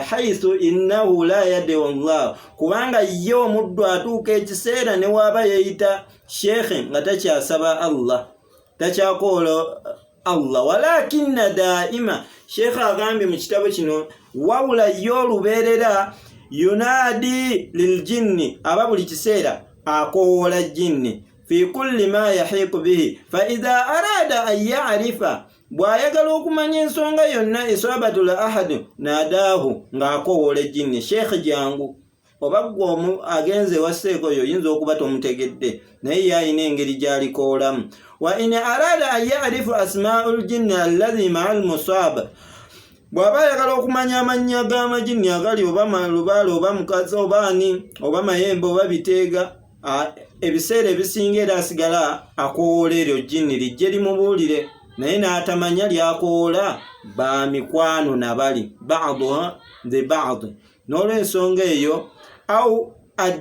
haythu innahu la yad'u Allah, kubanga ye omuddu atuuka ekiseera ne waaba yeeyita sheekhe nga takyasaba Allah, takyakoola Allah. Walakinna daima, sheekhe agambye mu kitabo kino, wawula ye olubeerera yunaadi liljinni, aba buli kiseera akoowola jinni, fi kulli ma yahiiqu bihi, fa idha arada an ya'rifa, bw'ayagala okumanya ensonga yonna isabatul ahad naadaahu, ng'akoowola jinni. Sheekhe jangu, oba gwe agenze wasseeko yo yinza okuba tomutegedde, naye yalina engeri gy'alikoolamu. Wa in arada an ya'rifa asma'ul jinni alladhi ma'al musab, bw'aba ayagala okumanya amannya g'amajinni agali oba malubaale oba mukazi oba ani oba mayembe oba biteega, ebiseera ebisinga era asigala akoowoola eryo jinni lijje limubuulire, naye n'atamanya lyakoola ba mikwano na bali ba'duha the ba'd. N'olw'ensonga eyo, au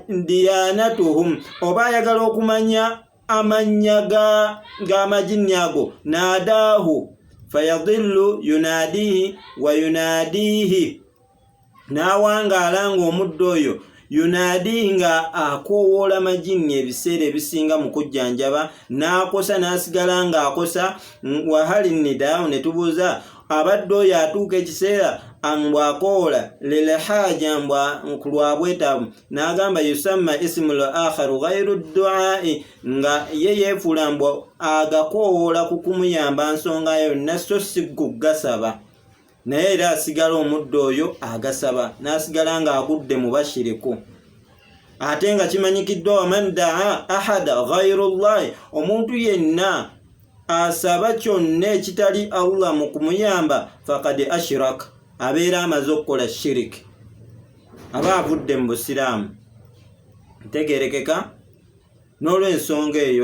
diyanatuhum, oba ayagala okumanya amannya g'amajinni ago, naadaahu fayadillu yunaadihi wa yunaadihi, n'awangaala ng'omuddu oyo yunaadihi nga akoowoola majinni ebiseera ebisinga mu kujjanjaba, n'akosa n'asigala ng'akosa. Wahali nidaawu, ne tubuuza abadde oyo atuuka ekiseera bw'akoola lilhaja ku lwa bwetaavu, n'agamba yusamma ismul akharu ghayru duai, nga ye yeefuula mbw agakoowoola ku kumuyamba nsonga yonna so si kugasaba, naye era asigala omuddu oyo agasaba, n'asigala ng'agudde mu bashiriku. Ate nga kimanyikiddwa waman daa ahada ghayru llahi, omuntu yenna asaba kyonna ekitali Allah mu kumuyamba, faqad ashrak, abeera amaze okukola shiriki, aba avudde mu busiraamu. Ntegeerekeka? N'olw'ensonga eyo